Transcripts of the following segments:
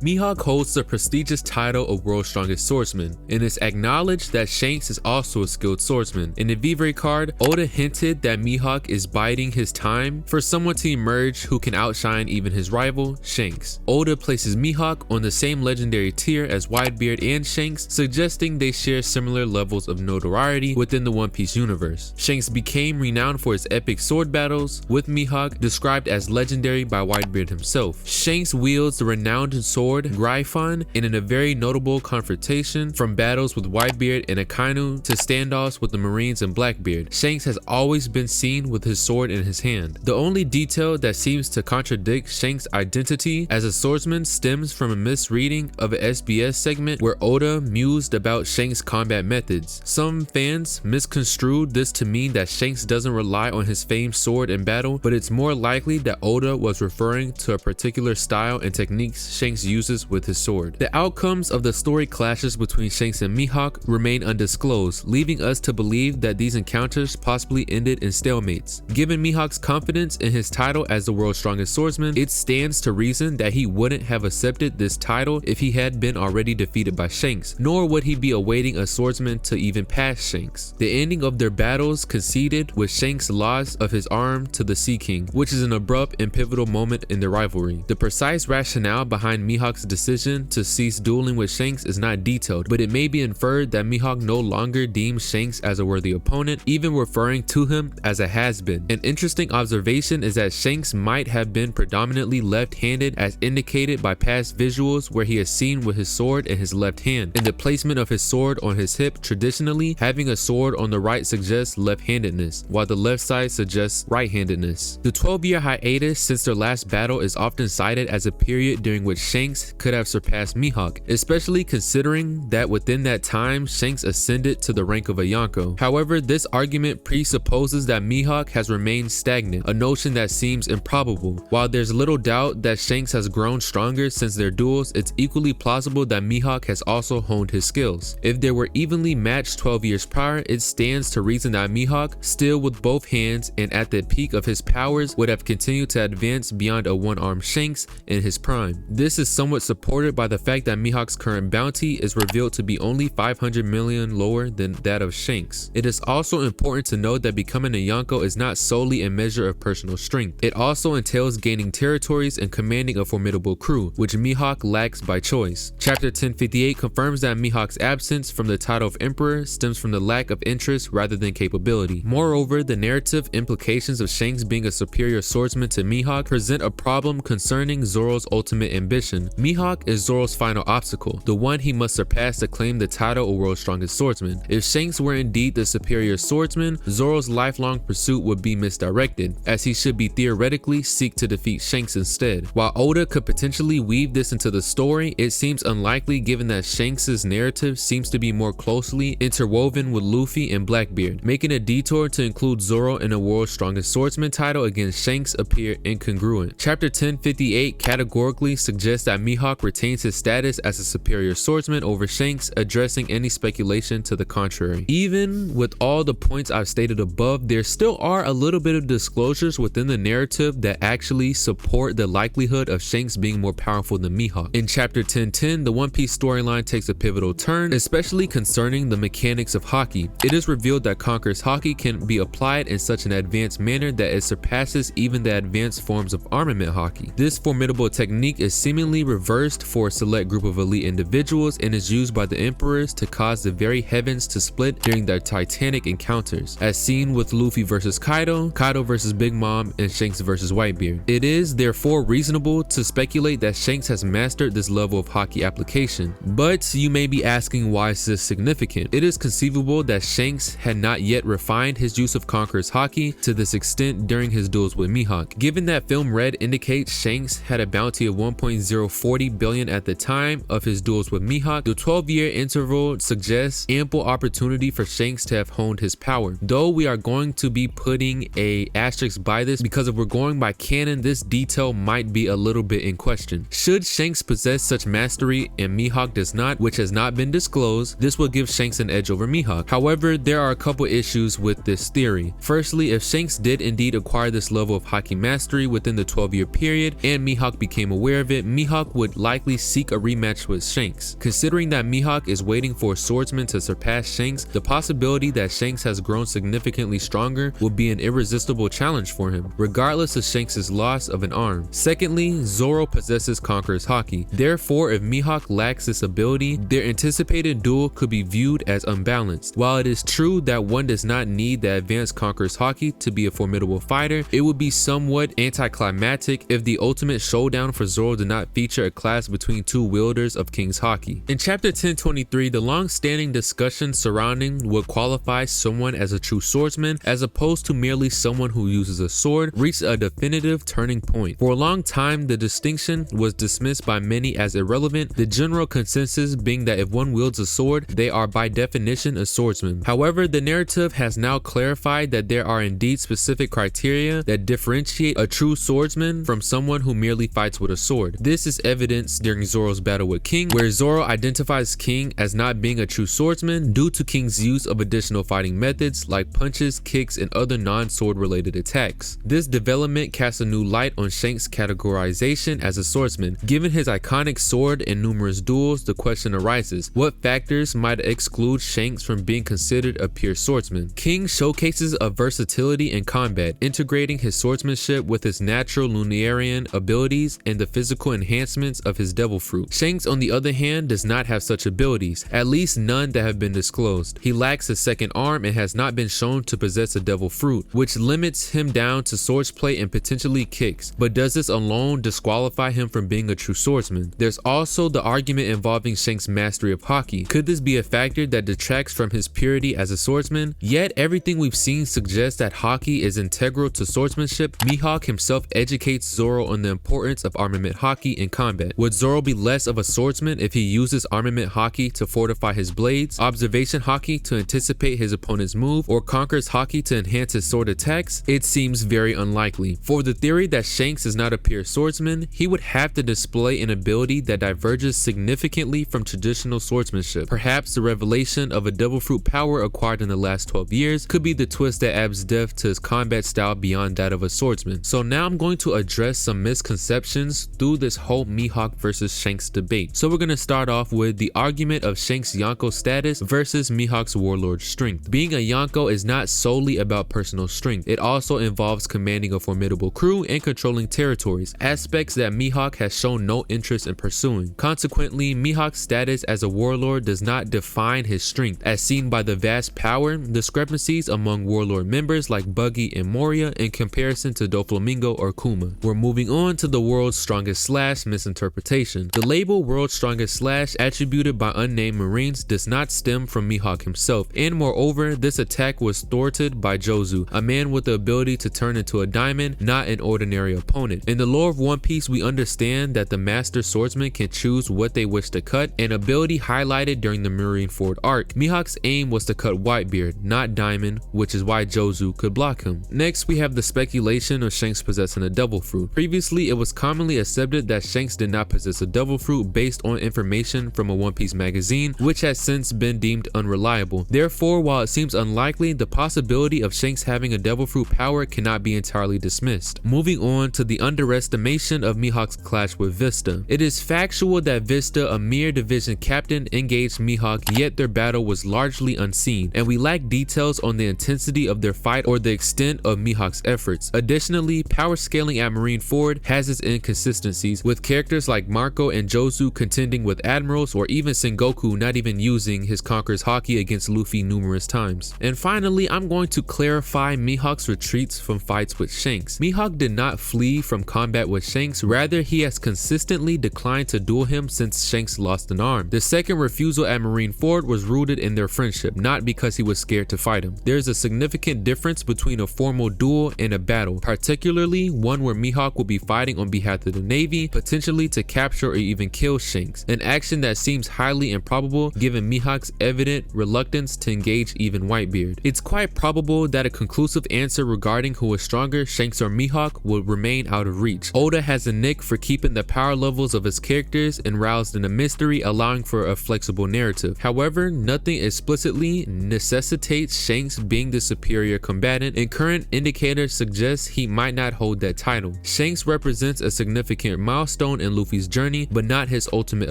Mihawk holds the prestigious title of World's Strongest Swordsman, and it's acknowledged that Shanks is also a skilled swordsman. In the rivalry card, Oda hinted that Mihawk is biding his time for someone to emerge who can outshine even his rival, Shanks. Oda places Mihawk on the same legendary tier as Whitebeard and Shanks, suggesting they share similar levels of notoriety within the One Piece universe. Shanks became renowned for his epic sword battles with Mihawk, described as legendary by Whitebeard himself. Shanks wields the renowned sword Gryphon, and in a very notable confrontation from battles with Whitebeard and Akainu to standoffs with the Marines and Blackbeard, Shanks has always been seen with his sword in his hand. The only detail that seems to contradict Shanks' identity as a swordsman stems from a misreading of an SBS segment where Oda mused about Shanks' combat methods. Some fans misconstrued this to mean that Shanks doesn't rely on his famed sword in battle, but it's more likely that Oda was referring to a particular style and techniques Shanks uses with his sword. The outcomes of the story clashes between Shanks and Mihawk remain undisclosed, leaving us to believe that these encounters possibly ended in stalemates. Given Mihawk's confidence in his title as the world's strongest swordsman, it stands to reason that he wouldn't have accepted this title if he had been already defeated by Shanks, nor would he be awaiting a swordsman to even pass Shanks. The ending of their battles coincided with Shanks' loss of his arm to the Sea King, which is an abrupt and pivotal moment in their rivalry. The precise rationale behind Mihawk's decision to cease dueling with Shanks is not detailed, but it may be inferred that Mihawk no longer deems Shanks as a worthy opponent, even referring to him as a has-been. An interesting observation is that Shanks might have been predominantly left-handed, as indicated by past visuals where he is seen with his sword in his left hand. In the placement of his sword on his hip, traditionally, having a sword on the right suggests left-handedness, while the left side suggests right-handedness. The 12-year hiatus since their last battle is often cited as a period during which Shanks could have surpassed Mihawk, especially considering that within that time Shanks ascended to the rank of a Yonko. However, this argument presupposes that Mihawk has remained stagnant, a notion that seems improbable. While there's little doubt that Shanks has grown stronger since their duels, it's equally plausible that Mihawk has also honed his skills. If they were evenly matched 12 years prior, it stands to reason that Mihawk, still with both hands and at the peak of his powers, would have continued to advance beyond a one-armed Shanks in his prime. This is somewhat supported by the fact that Mihawk's current bounty is revealed to be only 500 million lower than that of Shanks. It is also important to note that becoming a Yonko is not solely a measure of personal strength. It also entails gaining territories and commanding a formidable crew, which Mihawk lacks by choice. Chapter 1058 confirms that Mihawk's absence from the title of Emperor stems from the lack of interest rather than capability. Moreover, the narrative implications of Shanks being a superior swordsman to Mihawk present a problem concerning Zoro's ultimate ambition. Mihawk is Zoro's final obstacle, the one he must surpass to claim the title of World's Strongest Swordsman. If Shanks were indeed the superior swordsman, Zoro's lifelong pursuit would be misdirected, as he should be theoretically seek to defeat Shanks instead. While Oda could potentially weave this into the story, it seems unlikely given that Shanks' narrative seems to be more closely interwoven with Luffy and Blackbeard. Making a detour to include Zoro in a World's Strongest Swordsman title against Shanks appear incongruent. Chapter 1058 categorically suggests that Mihawk retains his status as a superior swordsman over Shanks, addressing any speculation to the contrary. Even with all the points I've stated above, there still are a little bit of disclosures within the narrative that actually support the likelihood of Shanks being more powerful than Mihawk. In chapter 1010, the One Piece storyline takes a pivotal turn, especially concerning the mechanics of Haki. It is revealed that Conqueror's Haki can be applied in such an advanced manner that it surpasses even the advanced forms of armament Haki. This formidable technique is seemingly reversed for a select group of elite individuals and is used by the emperors to cause the very heavens to split during their titanic encounters, as seen with Luffy versus Kaido, Kaido versus Big Mom, and Shanks versus Whitebeard. It is therefore reasonable to speculate that Shanks has mastered this level of Haki application. But you may be asking, why is this significant? It is conceivable that Shanks had not yet refined his use of Conqueror's Haki to this extent during his duels with Mihawk. Given that Film Red indicates Shanks had a bounty of 1.040 billion at the time of his duels with Mihawk, the 12-year interval suggests ample opportunity for Shanks to have honed his power. Though we are going to be putting a asterisk by this, because if we're going by canon, this detail might be a little bit in question. Should Shanks possess such mastery and Mihawk does not, which has not been disclosed, this will give Shanks an edge over Mihawk. However, there are a couple issues with this theory. Firstly, if Shanks did indeed acquire this level of Haki mastery within the 12-year period and Mihawk became aware of it, Mihawk Mihawk would likely seek a rematch with Shanks. Considering that Mihawk is waiting for a swordsman to surpass Shanks, the possibility that Shanks has grown significantly stronger will be an irresistible challenge for him, regardless of Shanks' loss of an arm. Secondly, Zoro possesses Conqueror's Haki. Therefore, if Mihawk lacks this ability, their anticipated duel could be viewed as unbalanced. While it is true that one does not need the advanced Conqueror's Haki to be a formidable fighter, it would be somewhat anticlimactic if the ultimate showdown for Zoro did not feature a clash between two wielders of King's Haki. In chapter 1023, the long-standing discussion surrounding what qualifies someone as a true swordsman as opposed to merely someone who uses a sword reached a definitive turning point. For a long time, the distinction was dismissed by many as irrelevant, the general consensus being that if one wields a sword, they are by definition a swordsman. However, the narrative has now clarified that there are indeed specific criteria that differentiate a true swordsman from someone who merely fights with a sword. This is evidenced during Zoro's battle with King, where Zoro identifies King as not being a true swordsman due to King's use of additional fighting methods like punches, kicks, and other non-sword related attacks. This development casts a new light on Shanks' categorization as a swordsman. Given his iconic sword and numerous duels, the question arises, what factors might exclude Shanks from being considered a pure swordsman? King showcases a versatility in combat, integrating his swordsmanship with his natural Lunarian abilities and the physical enhancements of his devil fruit. Shanks, on the other hand, does not have such abilities, at least none that have been disclosed. He lacks a second arm and has not been shown to possess a devil fruit, which limits him down to swordsplay and potentially kicks, but does this alone disqualify him from being a true swordsman? There's also the argument involving Shanks' mastery of Haki. Could this be a factor that detracts from his purity as a swordsman? Yet everything we've seen suggests that Haki is integral to swordsmanship. Mihawk himself educates Zoro on the importance of armament Haki in combat. Would Zoro be less of a swordsman if he uses armament Haki to fortify his blades, observation Haki to anticipate his opponent's move, or Conqueror's Haki to enhance his sword attacks? It seems very unlikely. For the theory that Shanks is not a pure swordsman, he would have to display an ability that diverges significantly from traditional swordsmanship. Perhaps the revelation of a devil fruit power acquired in the last 12 years could be the twist that adds depth to his combat style beyond that of a swordsman. So now I'm going to address some misconceptions through this whole Mihawk versus Shanks debate. So we're going to start off with the argument of Shanks' Yonko status versus Mihawk's warlord strength. Being a Yonko is not solely about personal strength. It also involves commanding a formidable crew and controlling territories, aspects that Mihawk has shown no interest in pursuing. Consequently, Mihawk's status as a warlord does not define his strength, as seen by the vast power discrepancies among warlord members like Buggy and Moria in comparison to Doflamingo or Kuma. We're moving on to the world's strongest slash misinterpretation. The label world's strongest slash attributed by unnamed Marines does not stem from Mihawk himself, and moreover, this attack was thwarted by Jozu, a man with the ability to turn into a diamond, not an ordinary opponent. In the lore of One Piece, we understand that the master swordsman can choose what they wish to cut, an ability highlighted during the Marineford arc. Mihawk's aim was to cut Whitebeard, not Diamond, which is why Jozu could block him. Next, we have the speculation of Shanks possessing a devil fruit. Previously, it was commonly accepted that Shanks did not possess a devil fruit based on information from a One Piece magazine, which has since been deemed unreliable. Therefore, while it seems unlikely, the possibility of Shanks having a devil fruit power cannot be entirely dismissed. Moving on to the underestimation of Mihawk's clash with Vista. It is factual that Vista, a mere division captain, engaged Mihawk, yet their battle was largely unseen, and we lack details on the intensity of their fight or the extent of Mihawk's efforts. Additionally, power scaling at Marineford has its inconsistencies, with characters like Marco and Jozu contending with admirals, or even Sengoku not even using his Conqueror's Haki against Luffy numerous times. And finally, I'm going to clarify Mihawk's retreats from fights with Shanks. Mihawk did not flee from combat with Shanks, rather he has consistently declined to duel him since Shanks lost an arm. The second refusal at Marineford was rooted in their friendship, not because he was scared to fight him. There is a significant difference between a formal duel and a battle, particularly one where Mihawk will be fighting on behalf of the Navy, potentially to capture or even kill Shanks, an action that seems highly improbable given Mihawk's evident reluctance to engage even Whitebeard. It's quite probable that a conclusive answer regarding who is stronger, Shanks or Mihawk, will remain out of reach. Oda has a knack for keeping the power levels of his characters enroused in a mystery, allowing for a flexible narrative. However, nothing explicitly necessitates Shanks being the superior combatant, and current indicators suggest he might not hold that title. Shanks represents a significant milestone milestone in Luffy's journey, but not his ultimate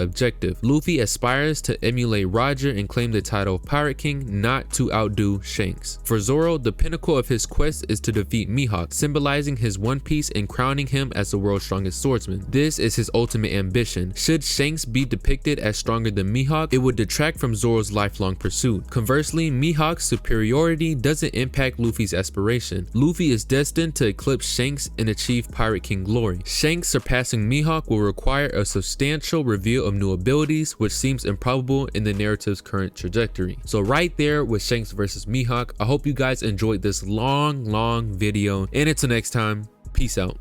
objective. Luffy aspires to emulate Roger and claim the title of Pirate King, not to outdo Shanks. For Zoro, the pinnacle of his quest is to defeat Mihawk, symbolizing his One Piece and crowning him as the world's strongest swordsman. This is his ultimate ambition. Should Shanks be depicted as stronger than Mihawk, it would detract from Zoro's lifelong pursuit. Conversely, Mihawk's superiority doesn't impact Luffy's aspiration. Luffy is destined to eclipse Shanks and achieve Pirate King glory. Shanks surpassing Mihawk will require a substantial reveal of new abilities, which seems improbable in the narrative's current trajectory. So right there with Shanks versus Mihawk, I hope you guys enjoyed this long video, and until next time, peace out.